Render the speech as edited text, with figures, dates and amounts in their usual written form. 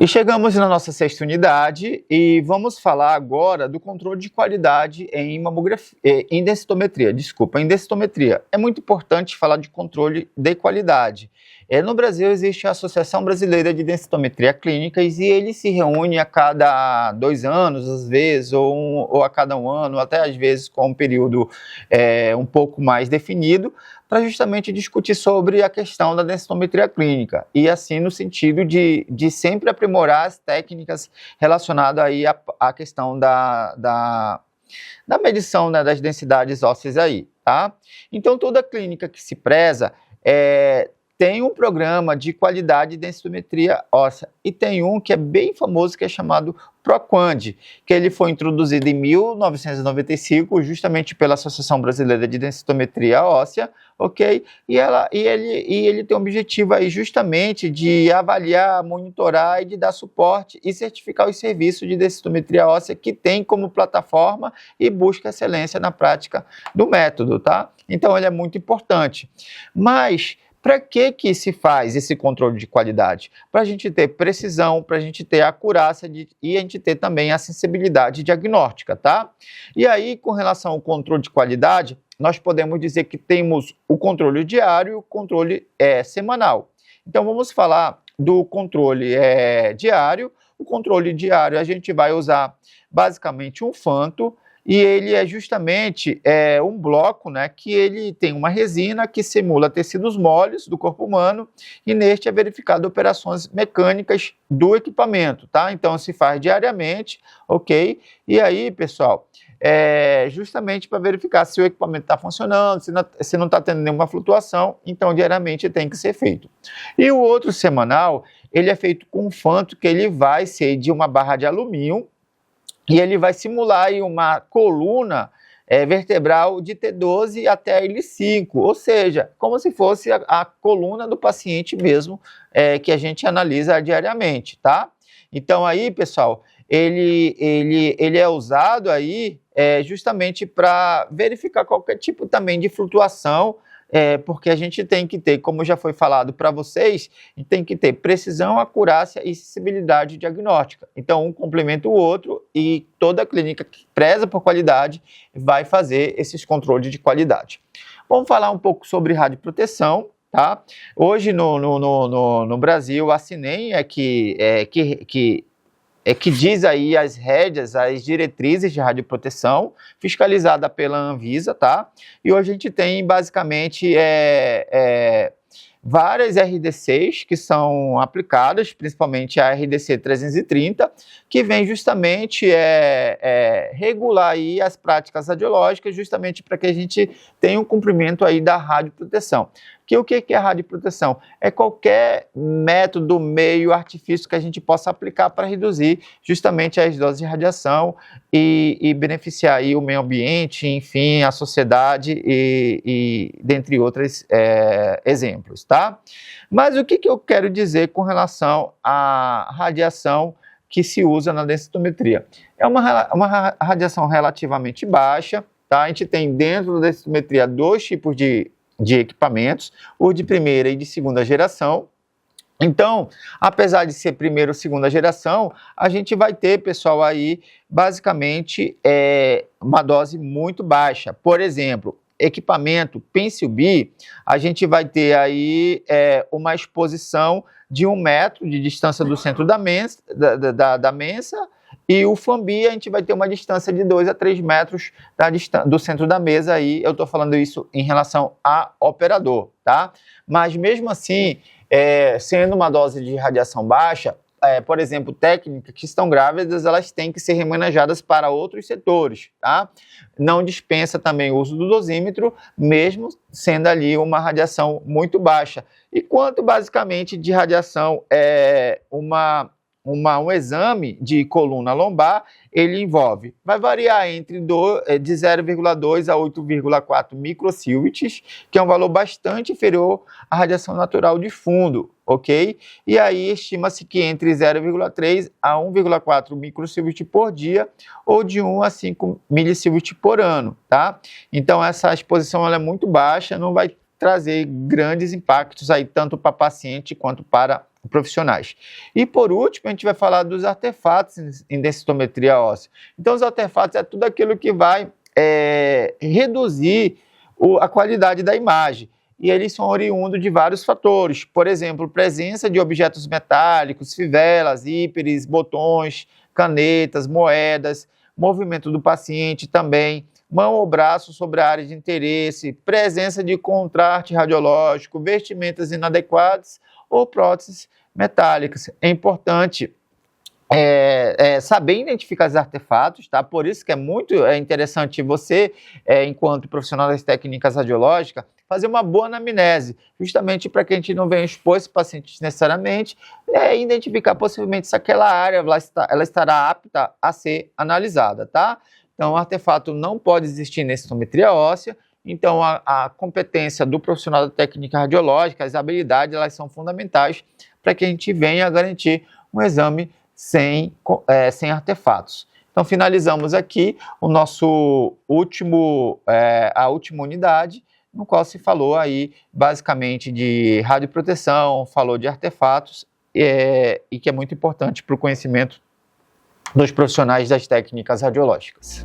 E chegamos na nossa sexta unidade e vamos falar agora do controle de qualidade em mamografia, em densitometria, em densitometria. É muito importante falar de controle de qualidade. No Brasil existe a Associação Brasileira de Densitometria Clínicas e ele se reúne a cada 2 anos, às vezes, ou a cada 1 ano, até às vezes com um período um pouco mais definido, para justamente discutir sobre a questão da densitometria clínica, e assim no sentido de sempre aprimorar as técnicas relacionadas aí à questão da medição, né, das densidades ósseas aí, tá? Então, toda clínica que se preza tem um programa de qualidade de densitometria óssea, e tem um que é bem famoso, que é chamado PROQUAND, que ele foi introduzido em 1995, justamente pela Associação Brasileira de Densitometria Óssea, ok? E ele tem o objetivo aí justamente de avaliar, monitorar e de dar suporte e certificar os serviços de densitometria óssea que tem como plataforma e busca excelência na prática do método, tá? Então, ele é muito importante. Mas para que se faz esse controle de qualidade? Para a gente ter precisão, para a gente ter acurácia e a gente ter também a sensibilidade diagnóstica, tá? E aí, com relação ao controle de qualidade, nós podemos dizer que temos o controle diário e o controle semanal. Então, vamos falar do controle diário. O controle diário a gente vai usar basicamente um fanto, e ele é justamente um bloco, né, que ele tem uma resina que simula tecidos moles do corpo humano, e neste é verificado operações mecânicas do equipamento, tá? Então, se faz diariamente, ok? E aí, pessoal, justamente para verificar se o equipamento está funcionando, se não está tendo nenhuma flutuação, então diariamente tem que ser feito. E o outro semanal, ele é feito com um fanto que ele vai ser de uma barra de alumínio, e ele vai simular aí uma coluna vertebral de T12 até L5, ou seja, como se fosse a coluna do paciente mesmo, que a gente analisa diariamente, tá? Então aí, pessoal, ele é usado aí justamente para verificar qualquer tipo também de flutuação, porque a gente tem que ter, como já foi falado para vocês, a gente tem que ter precisão, acurácia e sensibilidade diagnóstica. Então, um complementa o outro, e toda clínica que preza por qualidade vai fazer esses controles de qualidade. Vamos falar um pouco sobre radioproteção, tá? Hoje no Brasil, a CINEM que diz aí as rédeas, as diretrizes de radioproteção, fiscalizada pela Anvisa, tá? E hoje a gente tem basicamente várias RDCs que são aplicadas, principalmente a RDC 330, que vem justamente regular aí as práticas radiológicas, justamente para que a gente tenha um cumprimento aí da radioproteção. O que é a radioproteção? É qualquer método, meio, artifício que a gente possa aplicar para reduzir justamente as doses de radiação e beneficiar aí o meio ambiente, enfim, a sociedade e dentre outros exemplos, tá? Mas o que eu quero dizer com relação à radiação que se usa na densitometria? É uma radiação relativamente baixa, tá? A gente tem dentro da densitometria 2 tipos de equipamentos, o de primeira e de segunda geração. Então, apesar de ser primeira ou segunda geração, a gente vai ter, pessoal, aí, basicamente, uma dose muito baixa. Por exemplo, equipamento Pencil-B, a gente vai ter aí uma exposição de 1 metro de distância do centro da mensa, e o FAMB a gente vai ter uma distância de 2 a 3 metros do centro da mesa, aí eu estou falando isso em relação a operador, tá? Mas mesmo assim, sendo uma dose de radiação baixa, por exemplo, técnicas que estão grávidas, elas têm que ser remanejadas para outros setores, tá? Não dispensa também o uso do dosímetro, mesmo sendo ali uma radiação muito baixa. E quanto basicamente de radiação um exame de coluna lombar, ele vai variar entre de 0,2 a 8,4 microsievert, que é um valor bastante inferior à radiação natural de fundo, ok? E aí estima-se que entre 0,3 a 1,4 microsievert por dia, ou de 1 a 5 milisievert por ano, tá? Então, essa exposição ela é muito baixa, não vai trazer grandes impactos aí, tanto para paciente quanto para profissionais. E por último, a gente vai falar dos artefatos em densitometria óssea. Então, os artefatos é tudo aquilo que vai reduzir a qualidade da imagem. E eles são oriundos de vários fatores, por exemplo, presença de objetos metálicos, fivelas, íperes, botões, canetas, moedas, movimento do paciente também, mão ou braço sobre a área de interesse, presença de contraste radiológico, vestimentas inadequadas ou próteses metálicas. É importante saber identificar os artefatos, tá? Por isso que é muito interessante você, enquanto profissional das técnicas radiológicas, fazer uma boa anamnese, justamente para que a gente não venha expor esse paciente desnecessariamente, identificar possivelmente se aquela área ela estará apta a ser analisada, tá? Então, o artefato não pode existir nessa densitometria óssea. Então, a competência do profissional da técnica radiológica, as habilidades, elas são fundamentais para que a gente venha garantir um exame sem artefatos. Então, finalizamos aqui o nosso a última unidade, no qual se falou aí basicamente de radioproteção, falou de artefatos, e que é muito importante para o conhecimento dos profissionais das técnicas radiológicas.